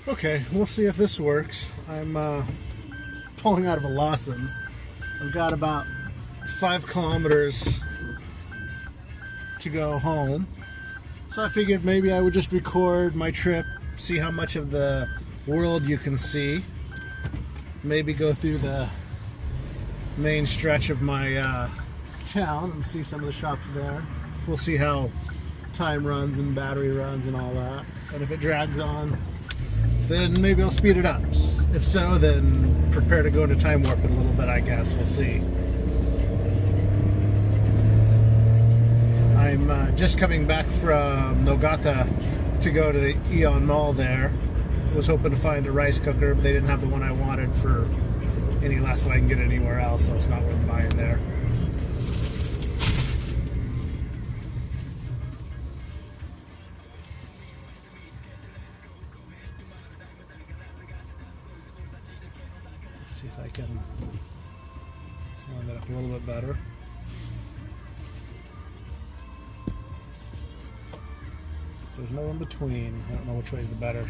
Okay, we'll see if this works. I'm pulling out of a Lawson's. I've got about 5 kilometers to go home. So I figured maybe I would just record my trip, see how much of the world you can see. Maybe go through the main stretch of my town and see some of the shops there. We'll see how time runs and battery runs and all that. And if it drags on, then maybe I'll speed it up. If so, then prepare to go into time warp in a little bit, I guess. We'll see. I'm just coming back from Nogata to go to the Aeon Mall there. Was hoping to find a rice cooker, but they didn't have the one I wanted for any less than I can get anywhere else, so it's not worth buying there. Let's see if I can line that up a little bit better. There's no in between. I don't know which way is the better.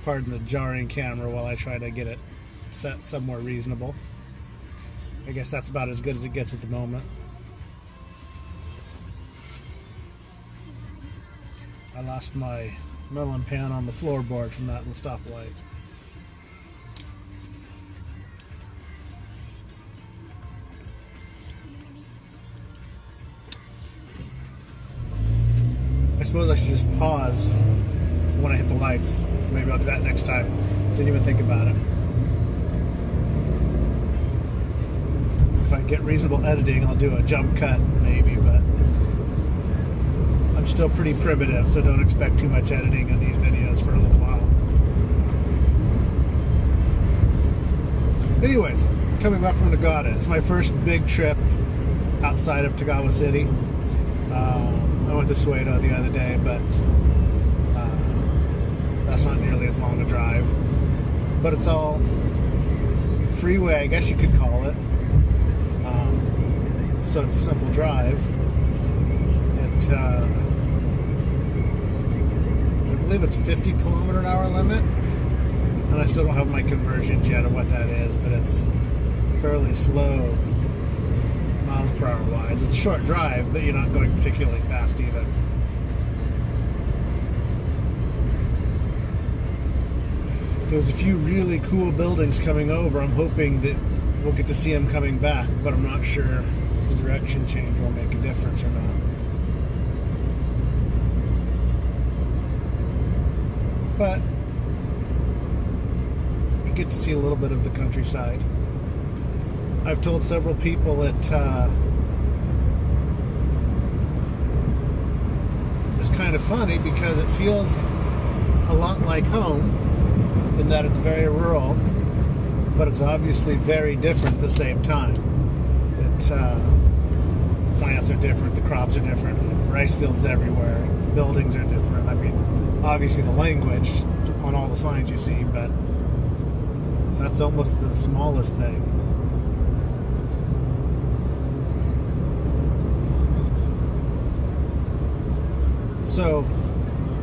Pardon the jarring camera while I try to get it set somewhere reasonable. I guess that's about as good as it gets at the moment. I lost my melon pan on the floorboard from that stoplight. I suppose I should just pause when I hit the lights. Maybe I'll do that next time. Didn't even think about it. If I get reasonable editing, I'll do a jump cut maybe, but I'm still pretty primitive, so don't expect too much editing on these videos for a little while. Anyways, coming back from Nagata. It's my first big trip outside of Tagawa City. I went to Suedo the other day, but that's not nearly as long a drive. But it's all freeway, I guess you could call it. So it's a simple drive. I believe it's 50 kilometer an hour limit. And I still don't have my conversions yet of what that is, but it's fairly slow miles per hour wise. It's a short drive, but you're not going particularly fast either. There's a few really cool buildings coming over. I'm hoping that we'll get to see them coming back, but I'm not sure the direction change will make a difference or not. But you get to see a little bit of the countryside. I've told several people it's kind of funny because it feels a lot like home in that it's very rural, but it's obviously very different at the same time. The plants are different, the crops are different, rice fields everywhere, the buildings are different. I mean, obviously the language on all the signs you see, but that's almost the smallest thing. So,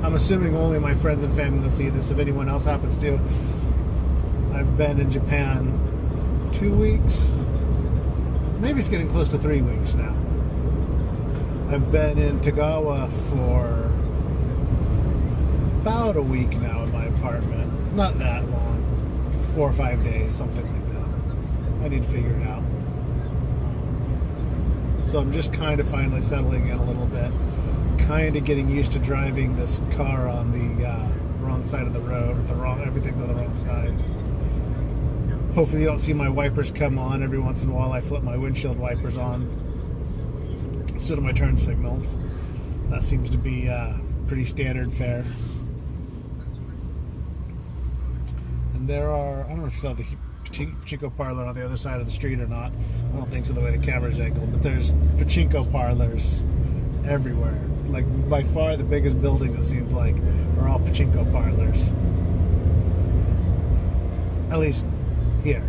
I'm assuming only my friends and family will see this. If anyone else happens to, I've been in Japan 2 weeks. Maybe it's getting close to 3 weeks now. I've been in Tagawa for about a week now in my apartment. Not that long. 4 or 5 days, something like that. I need to figure it out. So I'm just kind of finally settling in a little bit. Kind of getting used to driving this car on the wrong side of the road. Everything's on the wrong side. Hopefully you don't see my wipers come on. Every once in a while I flip my windshield wipers on instead of my turn signals. That seems to be pretty standard fare. And there are, I don't know if you saw the pachinko parlor on the other side of the street or not. I don't think so the way the camera's angled, but there's pachinko parlors everywhere. Like, by far the biggest buildings, it seems like, are all pachinko parlors. At least here.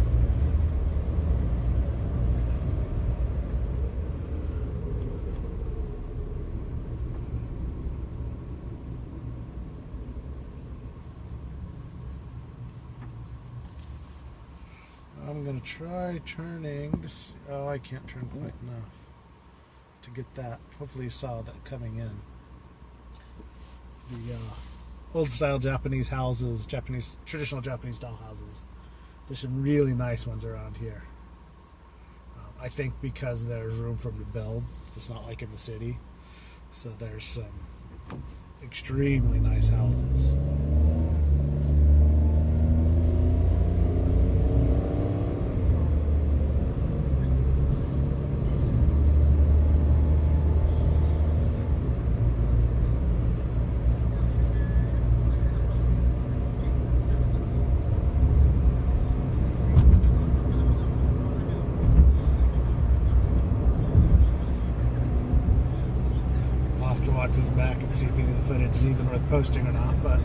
going to try turning. Oh, I can't turn quick enough to get that. Hopefully you saw that coming in. The old style Japanese houses, traditional Japanese style houses. There's some really nice ones around here. I think because there's room for them to build. It's not like in the city. So there's some extremely nice houses. Watch his back and see if any of the footage is even worth posting or not, but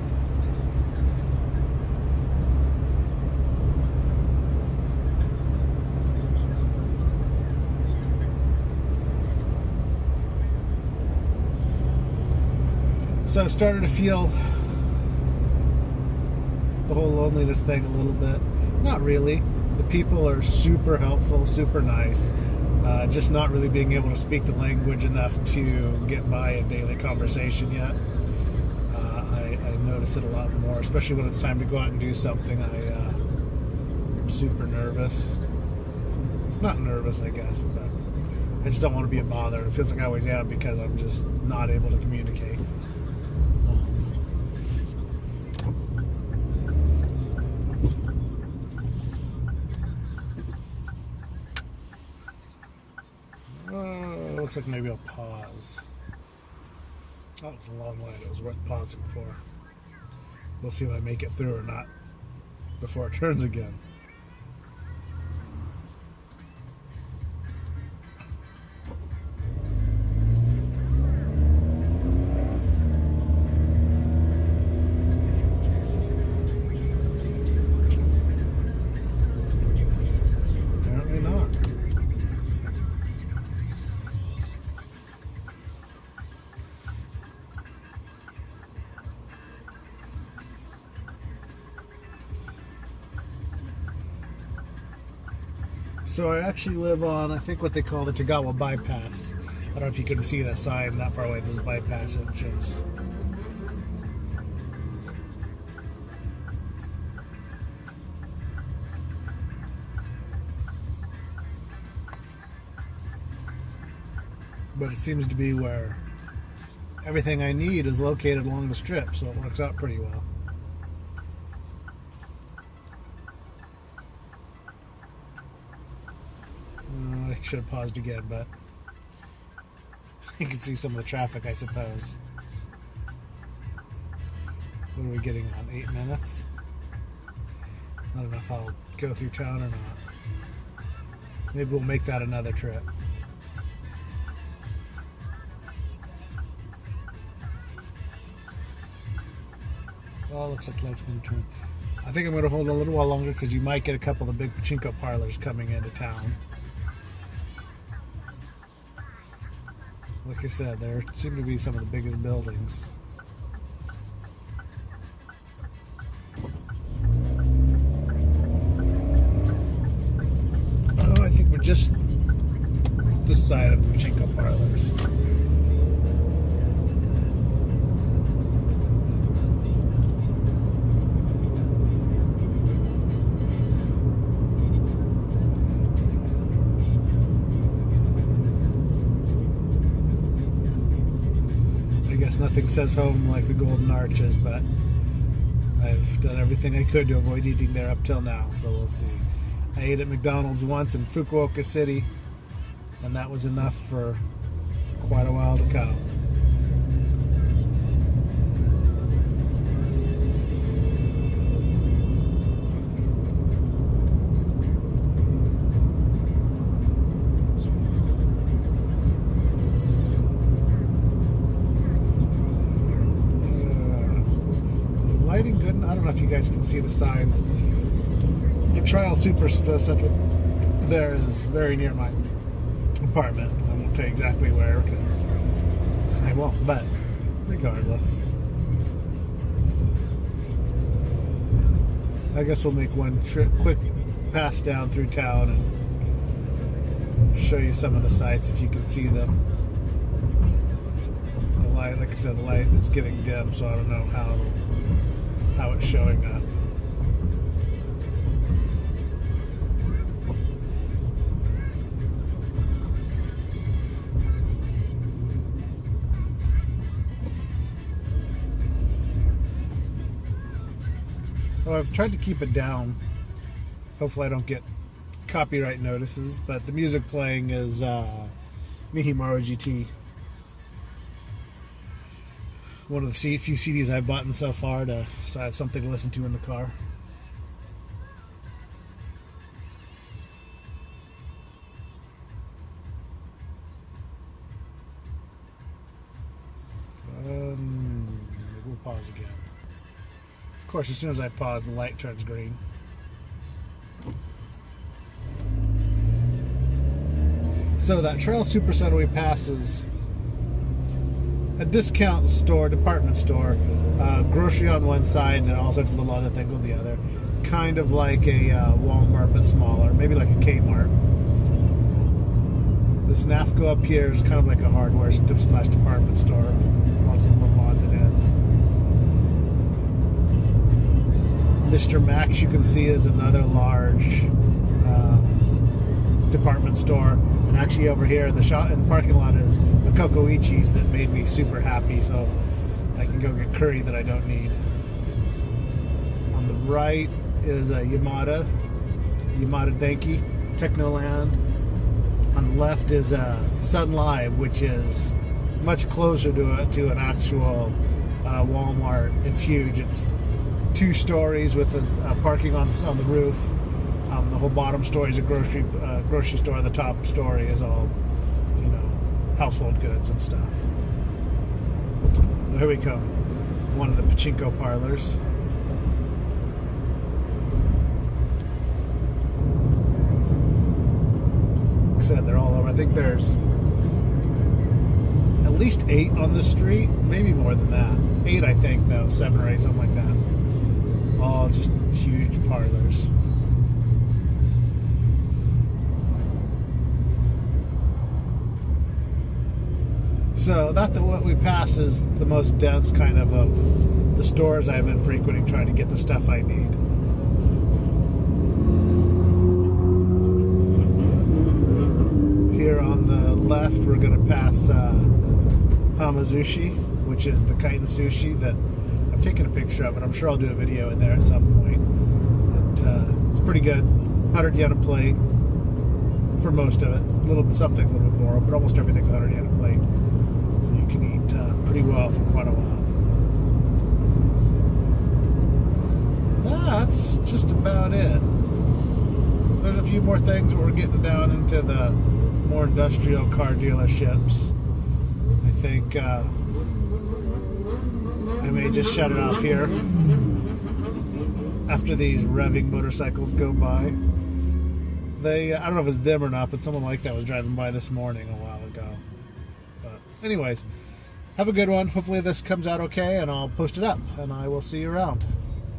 so I've started to feel the whole loneliness thing a little bit. Not really. The people are super helpful, super nice. Just not really being able to speak the language enough to get by a daily conversation yet. I notice it a lot more, especially when it's time to go out and do something. I'm super nervous. Not nervous, I guess, but I just don't want to be a bother. It feels like I always am because I'm just not able to communicate. Looks like maybe I'll pause. Oh, it's a long line. It was worth pausing for. We'll see if I make it through or not before it turns again. Apparently not. So I actually live on, I think what they call the Tagawa Bypass. I don't know if you can see that sign that far away. This is a bypass entrance. But it seems to be where everything I need is located along the strip, so it works out pretty well. I should have paused again, but you can see some of the traffic, I suppose. What are we getting on? 8 minutes? I don't know if I'll go through town or not. Maybe we'll make that another trip. Oh, looks like light's going to turn. I think I'm going to hold a little while longer because you might get a couple of the big pachinko parlors coming into town. Like I said, there seem to be some of the biggest buildings. Oh, I think we're just this side of the pachinko parlors. Nothing says home like the Golden Arches, but I've done everything I could to avoid eating there up till now, so we'll see. I ate at McDonald's once in Fukuoka City, and that was enough for quite a while to come. Good. I don't know if you guys can see the signs. The Trial Super Center there is very near my apartment. I won't tell you exactly where because I won't, but regardless. I guess we'll make one quick pass down through town and show you some of the sights if you can see them. The light, like I said, the light is getting dim, so I don't know how it's showing up. Well, I've tried to keep it down. Hopefully I don't get copyright notices, but the music playing is Mihimaru GT. One of the few CDs I've bought so far, so I have something to listen to in the car. We'll pause again. Of course, as soon as I pause, the light turns green. So that Trail Supercenter we passed is a discount store, department store, grocery on one side and all sorts of little other things on the other. Kind of like a Walmart but smaller, maybe like a Kmart. This NAFCO up here is kind of like a hardware / department store. Lots of little odds and ends. Mr. Max, you can see, is another large department store. And actually over here in the parking lot is a Kokoichi's that made me super happy, so I can go get curry that I don't need. On the right is a Yamada Denki, Technoland. On the left is Sun Live, which is much closer to an actual Walmart. It's huge. It's 2 stories with a parking on the roof. The whole bottom story is a grocery store. The top story is all, household goods and stuff. Well, here we come. One of the pachinko parlors. Like I said, they're all over. I think there's at least 8 on the street, maybe more than that. 8, I think, though. 7 or 8, something like that. All just huge parlors. So what we passed is the most dense kind of the stores I've been frequenting, trying to get the stuff I need. Here on the left, we're going to pass Hamazushi, which is the Kaiten sushi that I've taken a picture of, and I'm sure I'll do a video in there at some point. It's pretty good. 100 yen a plate for most of it. Some things a little bit more, but almost everything's 100 yen a plate. So you can eat pretty well for quite a while. That's just about it. There's a few more things, but we're getting down into the more industrial car dealerships. I think I may just shut it off here after these revving motorcycles go by. I don't know if it's them or not, but someone like that was driving by this morning a while ago. Anyways, have a good one. Hopefully this comes out okay, and I'll post it up, and I will see you around.